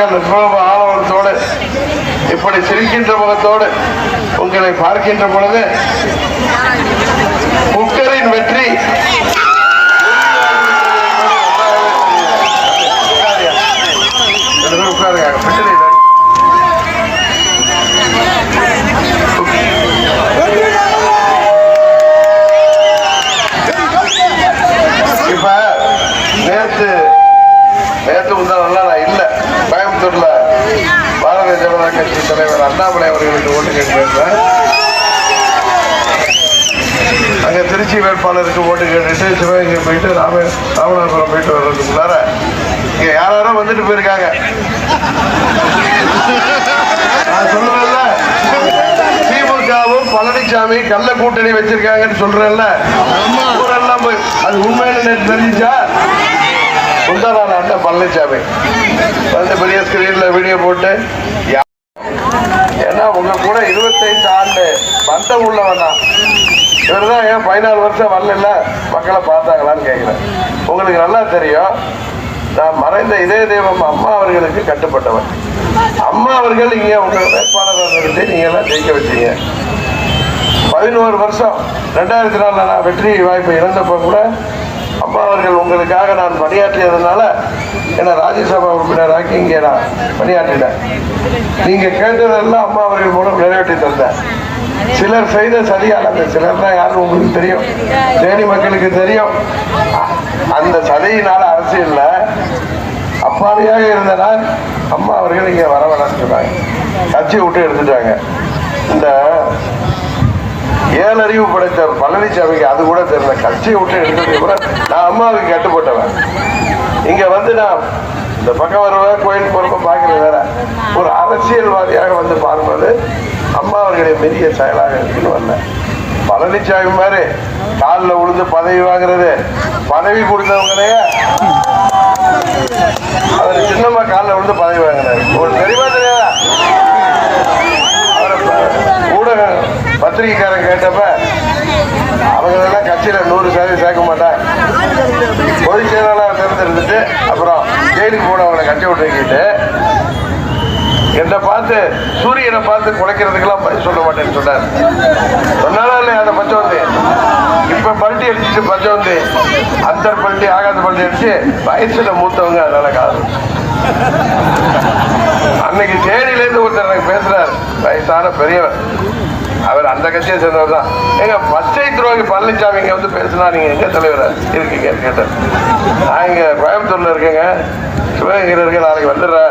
ஆணவத்தோடு இப்படி சிரிக்கின்ற முகத்தோடு உங்களை பார்க்கின்ற பொழுது குக்கரின் வெற்றி இப்ப நேற்று முந்தானெல்லாம் நான் இல்லை கோயம்புத்தூர்ல பாரதிய ஜனதா கட்சி தலைவர் அண்ணாமலை அவர்களுக்கு ஓட்டு கேட்கிறேன். அங்க திருச்சி வேட்பாளருக்கு ஓட்டு கேட்டுட்டு சிவகங்கை போயிட்டு ராமநாதபுரம் போயிட்டு வர்றதுக்கு முன்னார இங்க யாரோ வந்துட்டு போயிருக்காங்க. நான் சொல்றேன்ல, திமுகவும் பழனிசாமி கள்ள கூட்டணி வச்சிருக்காங்கன்னு சொல்றேன்ல, ஊரெல்லாம் போய் அது உண்மையில தெரிஞ்சா முந்தான அண்ணன் பழனிசாமி வந்து பெரிய ஸ்கிரீன்ல வீடியோ போட்டு, ஏன்னா உங்க கூட 25 ஆண்டு பந்தம் உள்ளவன் தான். இவர் தான் ஏன் 14 வருஷம் வரல மக்களை பார்த்தாங்களான்னு கேட்கிறேன். உங்களுக்கு நல்லா தெரியும், நான் மறைந்த இதய தெய்வம் அம்மா அவர்களுக்கு கட்டுப்பட்டவன். அம்மா அவர்கள் இங்க உங்க வேட்பாளர்கிட்ட நீங்க எல்லாம் ஜெயிக்க வச்சீங்க. 11 வருஷம் 2004 நான் வெற்றி வாய்ப்பு இழந்தப்ப கூட அம்மா அவர்கள் உங்களுக்காக நான் பணியாற்றியதுனால என்ன ராஜ்யசபா உறுப்பினராக்கி இங்கே நான் பணியாற்றினேன். நீங்க கேட்டதெல்லாம் அம்மா அவர்கள் மூலம் நிறைவேற்றி தந்தேன். சிலர் செய்த சதியால், அந்த சிலர் தான் யாரும் உங்களுக்கு தெரியும், தேனி மக்களுக்கு தெரியும். அந்த சதியினால அரசியல்ல அப்பாவியாக இருந்தனால் அம்மா அவர்கள் இங்கே வர வேணாம்னு சொன்னாங்க, கட்சி விட்டு எடுத்துட்டாங்க. இந்த ஏழறிவு படைத்த பழனிசாமிக்கு அது கூட தெரியல, கட்சியை விட்டு எடுத்தது கூட நான் அம்மாவுக்கு கட்டுப்பட்டவன். இங்க வந்து நான் இந்த பக்கம் வருவேன், கோயில் போறப்ப பார்க்கறது வேற, ஒரு அரசியல்வாதியாக வந்து பார்ப்பது அம்மா அவர்களுடைய பெரிய செயலாக இருக்குன்னு வந்தேன். பழனிசாமி மாதிரி காலில் விழுந்து பதவி வாங்குறது, பதவி கொடுத்தவங்களையே அவர் சின்னம்மா காலில் விழுந்து பதவி வாங்கினார். உங்களுக்கு தெரியுமா தெரியாதா? ஊடக பத்திரிகைக்காரன் கேட்டப்ப அவங்களெல்லாம் கட்சியில 100% சேர்க்க மாட்டாங்க, பொதுச் செயலாளர் தேர்ந்தெடுத்துட்டு அப்புறம் ஜெயிலுக்கு போனவங்களை கட்சி விட்டுக்கிட்டு என்னை பார்த்து சூரியனை பார்த்து குலைக்கிறதுக்கெல்லாம் பதில் சொல்ல மாட்டேன்னு சொன்னார். சொன்னாலும் இல்லையா அந்த பஞ்சவந்தி இப்ப பல்ட்டி அடிச்சுட்டு பஞ்சவந்தி அந்தர் பல்ட்டி ஆகாத பல்ட்டி அடிச்சு வயசுல மூத்தவங்க அதனால காது. அன்னைக்கு தேனியிலேருந்து ஒருத்தர் எனக்கு பேசுறாரு, வயசான பெரியவர், அவர் அந்த கட்சியை சேர்ந்தவர் தான். எங்க பச்சை துரோகி பழனிசாமி இங்க வந்து பேசுனா நீங்க எங்க தலைவர் இருக்கீங்க கேட்டார். நான் இங்க கோயம்புத்தூர்ல இருக்கேங்க, சிவகங்கையில் இருக்க, நாளைக்கு வந்துடுற.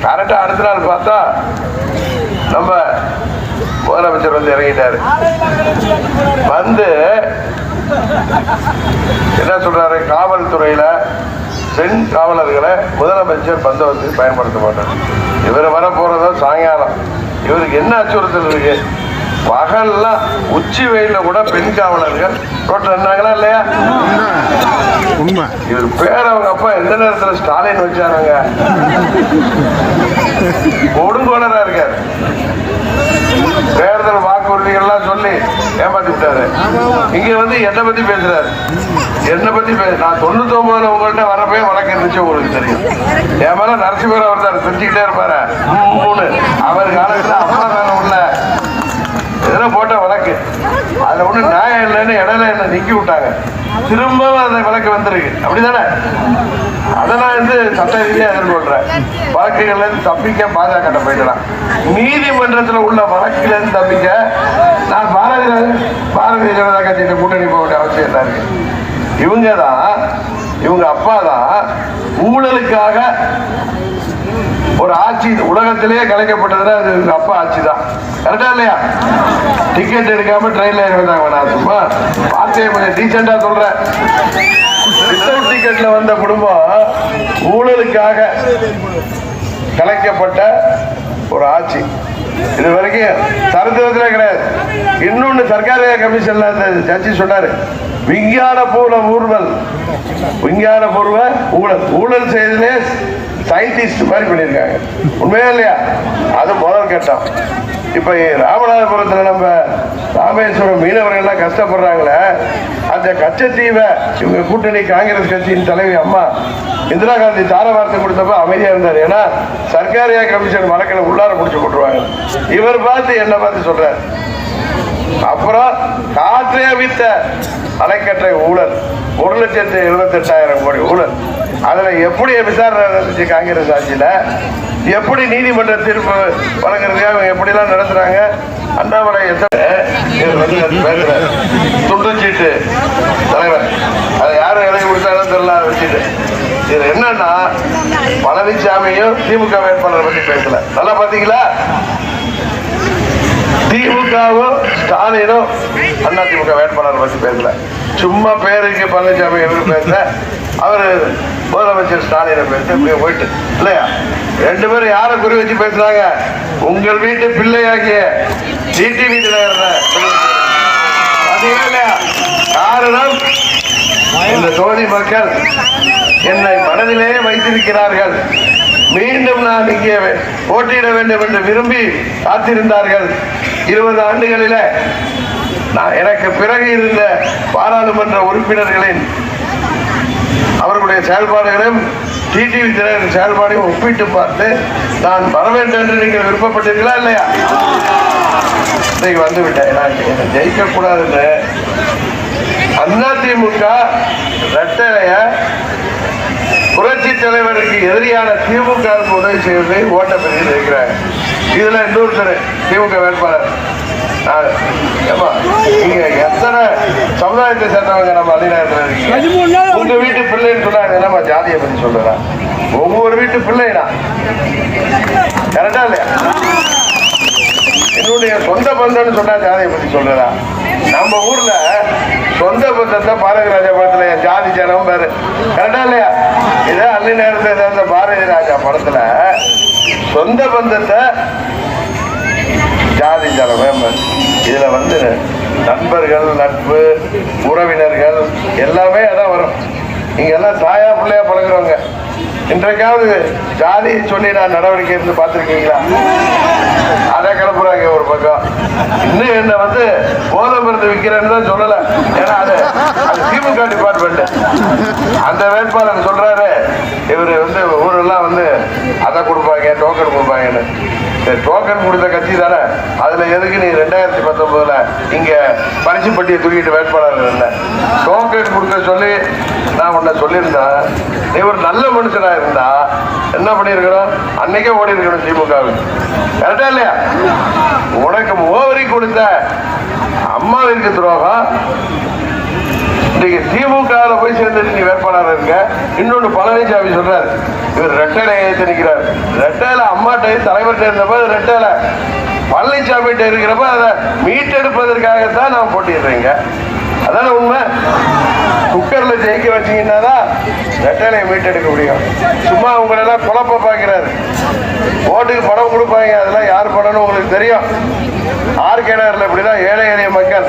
கரெக்டா அடுத்த நாள் பார்த்தா நம்ம முதலமைச்சர் வந்து இறங்கிட்டாரு. வந்து என்ன சொல்றாரு, காவல்துறையில பெண் காவலர்களை முதலமைச்சர் பந்தவத்துக்கு பயன்படுத்த மாட்டார். இவர் வர போறதோ சாயங்காலம். இவருக்கு என்ன அச்சுறுத்தல் இருக்கு? பகல்லாம் உச்சி வெயில கூட பெண் காவலர்கள் ரோட்ல இருந்தாங்களா இல்லையா? இவர் பேர் அவங்க அப்பா எந்த நேரத்தில் ஸ்டாலின் வச்சாருங்க, கொடுங்கோலரா இருக்காரு. தேர்தல் வாக்குறுதிகள்லாம் சொல்லி ஏமாத்தி விட்டாரு. இங்க வந்து என்னை பத்தி பேசுறாரு, என்னை பத்தி நான் 99 உங்கள்கிட்ட வரப்பே வழக்கு இருந்துச்சு, உங்களுக்கு தெரியும். என் மேல நரசிம்மர் அவர் தான் செஞ்சுக்கிட்டே இருப்பாரு. 3 அவர் காலத்துல அம்மா மேல உள்ள இதெல்லாம் போட்ட வழக்கு, அதுல ஒண்ணு நியாயம் இல்லைன்னு இடையில என்ன நீக்கி விட்டாங்க. திரும்பவும் அந்த வழக்கு வந்திருக்கு, அப்படிதானே? அதை நான் வந்து சட்ட ரீதியா எதிர்கொள்றேன். வழக்குகள்ல இருந்து தப்பிக்க பாஜக போயிடலாம். நீதிமன்றத்தில் உள்ள வழக்கில இருந்து தப்பிக்க நான் பாரதிய ஜனதா கட்சியில கூட்டணி போக வேண்டிய அவசியம் என்ன இருக்கு? இவங்க அப்பா தான் ஊழலுக்காக ஒரு ஆட்சி உலகத்திலேயே கலைக்கப்பட்டதுன்னா அது இவங்க அப்பா ஆட்சி தான். கரெக்டா இல்லையா? டிக்கெட் எடுக்காம ட்ரெயின்ல இருந்தாங்க. நான் சும்மா பார்த்தே கொஞ்சம் டீசெண்டா சொல்றேன். வித்தவுட் டிக்கெட்ல வந்த குடும்பம் ஊழலுக்காக கலைக்கப்பட்ட ஒரு ஆட்சி இது வரைக்கும் சரித்திரத்திலே கிடையாது. இன்னொன்னு சர்க்காரிய கமிஷன்ல ஜட்ஜி சொன்னாரு, விஞ்ஞான பூர்வ ஊழல் செய்ததே சயின்டிஸ்ட் மாதிரி பண்ணியிருக்காங்க. உண்மையா இல்லையா? அது முதல் கட்டம். இப்ப ராமநாதபுரத்துல நம்ம ராமேஸ்வரம் மீனவர்கள்லாம் கஷ்டப்படுறாங்களே, அந்த கச்சத்தீவை இவங்க கூட்டணி காங்கிரஸ் கட்சியின் தலைவி அம்மா இந்திரா காந்தி தார வார்த்தை கொடுத்தப்ப அமைதியா இருந்தார். ஏன்னா சர்க்காரியா கமிஷன் வழக்கில் உள்ளார முடிச்சு போட்டுருவாங்க. இவர் பார்த்து என்ன பார்த்து சொல்றாரு. அப்புறம் காற்றே வித்த அலைக்கற்றை ஊழல் 1,78,000 கோடி ஊழல். அதுல எப்படி விசாரணை நடந்துச்சு காங்கிரஸ் ஆட்சியில, எப்படி நீதிமன்ற தீர்ப்பு வழங்குறதுக்காக எப்படிலாம் நடத்துறாங்க. அண்ணாமலை துண்டுச்சீட்டு தலைவர் அதை யாரும் எழுதி கொடுத்தாலும் தெரியல வச்சுட்டு. இது என்னன்னா பழனிசாமியும் திமுக வேட்பாளரை பத்தி பேசல. நல்லா பாத்தீங்களா, திமுகவும் ஸ்டாலினும் அண்ணா திமுக வேட்பாளரை பத்தி பேசல. சும்மா பேருக்கு பழனிசாமி எவரு பேசல, அவரு முதலமைச்சர் ஸ்டாலினை பேச போயிட்டு இல்லையா. 2 பேரும் யாரை குறி வச்சு பேசுறாங்க, உங்கள் வீட்டு பிள்ளையாகிய டிடிவி தினகரன். இல்லையா காரணம், இந்த தொகுதி மக்கள் என்னை மனதிலே வைத்திருக்கிறார்கள். மீண்டும் நான் இங்கே போட்டியிட வேண்டும் என்று விரும்பி காத்திருந்தார்கள். 20 ஆண்டுகளில நான் எனக்கு பிறகு இருந்த பாராளுமன்ற உறுப்பினர்களின் அவர்களுடைய செயல்பாடுகளையும் டிடிவி தினகரன் செயல்பாடையும் ஒப்பிட்டு பார்த்து நான் வர வேண்டும் என்று நீங்கள் விருப்பப்பட்டீர்களா இல்லையா? இன்னைக்கு வந்துவிட்டேன். நான் ஜெயிக்க கூடாதுன்னு அதிமுக ரெட்டலைய புரட்சி தலைவருக்கு எதிரியான திமுக உதவி செய்வதை ஓட்ட பெருகி இருக்கிறாங்க. இதுல இன்னொருத்தர் திமுக வேட்பாளர். நீங்க எத்தனை சமுதாயத்தை சேர்ந்தவங்க நம்ம அதிகாரத்தில் இருக்கீங்க. உங்க வீட்டு பிள்ளைன்னு சொன்னாங்க, நம்ம ஜாதியை பத்தி சொல்றா. ஒவ்வொரு வீட்டு பிள்ளைனா கரெக்டா இல்லையா? என்னுடைய சொந்த பந்தம்னு சொன்னா ஜாதியை பத்தி சொல்றா. நம்ம ஊர்ல சொந்த பந்தத்தை பாரதி ராஜா படத்துல ஜாதி ஜனம் பேரு கரெக்டா இல்லையா? இதே அள்ளி நேரத்தை சேர்ந்த பாரதி ராஜா படத்துல சொந்த பந்தத்தை ஜாதி ஜனம். இதுல நண்பர்கள், நட்பு, உறவினர்கள் எல்லாமே அதான் வரும். நீங்க எல்லாம் தாயா பிள்ளையா பழகுறவங்க. இன்றைக்காவது ஜாதி சொல்லி நான் நடவடிக்கை இருந்து பார்த்துருக்கீங்களா? அதை கிளப்புறாங்க ஒரு பக்கம். இன்னும் என்ன போதை மருந்து விற்கிறேன்னு தான் சொல்லல. ஏன்னா அது திமுக டிபார்ட்மெண்ட். அந்த வேட்பாளர் சொல்றாரு, இவரு ஊரெல்லாம் அதை கொடுப்பாங்க, டோக்கன் கொடுப்பாங்கன்னு. டோக்கன் கொடுத்த கட்சி தானே, அதுல எதுக்கு நீ 2019 இங்க பரிசு பட்டியை தூக்கிட்டு வேட்பாளர் இல்லை? டோக்கன் கொடுக்க சொல்லி நான் உன்னை சொல்லியிருந்தேன். நீ ஒரு நல்ல மனுஷனா இருந்தா என்ன பண்ணிருக்கணும், அன்னைக்கே ஓடி இருக்கணும் திமுகவுக்கு. கரெக்டா இல்லையா? உனக்கு ஓவரி கொடுத்த அம்மாவிற்கு துரோகம். இன்னைக்கு திமுக போய் சேர்ந்துட்டு நீ வேட்பாளர் இருக்க. இன்னொன்னு பழனிசாமி சொல்றாரு, இவர் ரெட்டையில ஏற்று நிற்கிறார். ரெட்டையில அம்மாட்ட தலைவர்கிட்ட இருந்தப்ப ரெட்டையில பழனிசாமிகிட்ட இருக்கிறப்ப அதை மீட்டெடுப்பதற்காகத்தான் நான் போட்டிடுறேங்க. அதான உண்மை. குக்கர்ல ஜெயிக்க வச்சீங்கன்னா ரெட்டையிலையை மீட்டெடுக்க முடியும். சும்மா உங்களெல்லாம் குழப்ப பார்க்கிறாரு. ஓட்டுக்கு பணம் கொடுப்பாங்க, அதெல்லாம் யார் பணம்னு உங்களுக்கு தெரியும். ஆர்கேனர்ல இப்படிதான் ஏழை எளிய மக்கள்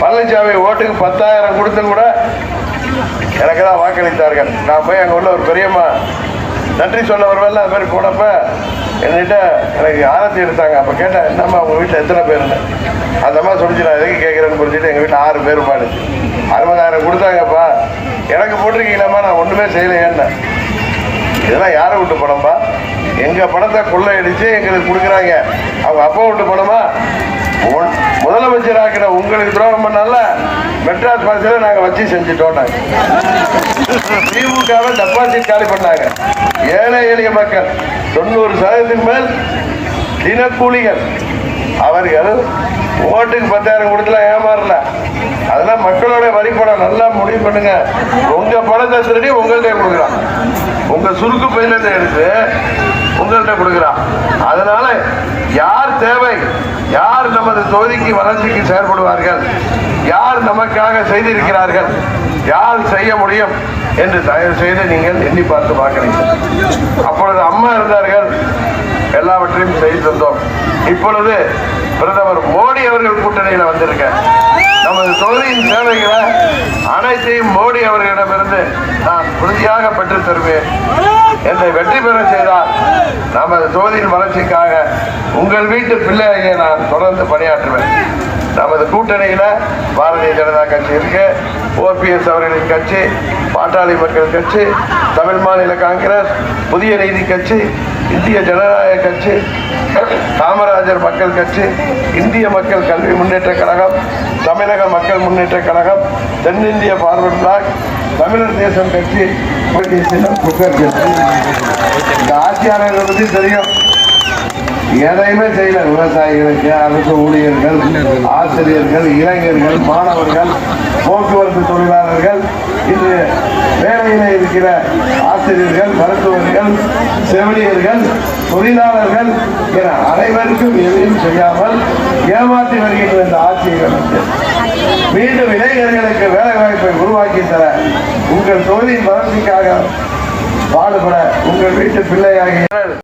பழனிசாமி ஓட்டுக்கு 10,000 கொடுத்து கூட எனக்கு தான் வாக்களித்தார்கள். நான் போய் அங்கே உள்ள ஒரு பெரியம்மா நன்றி சொல்ல வருவேன்ல, அது மாதிரி போனப்ப என்கிட்ட எனக்கு ஆரத்தி எடுத்தாங்க. அப்போ கேட்டேன், என்னம்மா உங்கள் வீட்டில் எத்தனை பேருன்னு. அந்த அம்மா சொல்லிச்சு, நான் எதுக்கு கேட்குறேன்னு புரிஞ்சுட்டு எங்கள் வீட்டில் 6 பேர் பாடு 60,000 கொடுத்தாங்கப்பா. எனக்கு போட்டிருக்கீங்களாம்மா, நான் ஒன்றுமே செய்யலையேன்னு. இதெல்லாம் யாரை விட்டு பணம்பா? எங்கள் பணத்தை கொள்ளை அடித்து எங்களுக்கு கொடுக்குறாங்க. அவங்க அப்பா விட்டு பணமா? முதலமைச்சர் ஆக்கிற உங்களுக்கு துரோகம் பண்ணால மெட்ராஸ் பாசில நாங்கள் வச்சு செஞ்சுட்டோம். திமுகவை டெபாசிட் காலி பண்ணாங்க. ஏழை எளிய மக்கள் 90% மேல் தினக்கூலிகள். அவர்கள் ஓட்டுக்கு 10,000 கொடுத்துலாம் ஏமாறல. அதெல்லாம் மக்களோட வரி பணம். நல்லா முடிவு பண்ணுங்க. உங்க பணத்தை திருடி உங்கள்கிட்ட கொடுக்குறான். உங்க சுருக்கு பயிலத்தை எடுத்து உங்கள்கிட்ட கொடுக்குறான். அதனால யார் தேவை, யார் நமது தொகுதிக்கு வளர்ச்சிக்கு செயல்படுவார்கள், யார் நமக்காக செய்திருக்கிறார்கள், யார் செய்ய முடியும் என்று தயவு செய்து நீங்கள் எண்ணி பார்த்து பார்க்கிறீர்கள். அப்பொழுது அம்மா இருந்தார்கள், எல்லாவற்றையும் செய்து தந்தோம். இப்பொழுது பிரதமர் மோடி அவர்கள் கூட்டணியில வந்திருக்க நமது தொகுதியின் சேவைகளை அனைத்தையும் மோடி அவர்களிடமிருந்து நான் உறுதியாக பெற்றுத் தருவேன். என்னை வெற்றி பெற செய்தால் நமது தொகுதியின் வளர்ச்சிக்காக உங்கள் வீட்டு பிள்ளையை நான் தொடர்ந்து பணியாற்றுவேன். நமது கூட்டணியில பாரதிய ஜனதா கட்சி இருக்கு, OPS அவர்களின் கட்சி, பாட்டாளி மக்கள் கட்சி, தமிழ் மாநில காங்கிரஸ், புதிய நீதி கட்சி, இந்திய ஜனநாயக கட்சி, காமராஜர் மக்கள் கட்சி, இந்திய மக்கள் கல்வி முன்னேற்ற கழகம், தமிழக மக்கள் முன்னேற்ற கழகம், தென்னிந்திய பார்வர்ட் பிளாக், தமிழர் தேசம் கட்சி, இந்த ஆட்சியாளர்களை பற்றி தெரியும். எதையுமே செய்யல. விவசாயிகளுக்கு, அரசு ஊழியர்கள், ஆசிரியர்கள், இளைஞர்கள், மாணவர்கள், போக்குவரத்து தொழிலாளர்கள், இன்று வேலையில இருக்கிற ஆசிரியர்கள், மருத்துவர்கள், செவிலியர்கள், தொழிலாளர்கள் என அனைவருக்கும் எதையும் செய்யாமல் ஏமாற்றி வருகின்ற இந்த ஆட்சியிலிருந்து மீண்டும் இளைஞர்களுக்கு வேலை வாய்ப்பை உருவாக்கி தர உங்கள் தொகுதியின் வளர்ச்சிக்காக பாடுபட உங்கள் வீட்டு பிள்ளையாகிய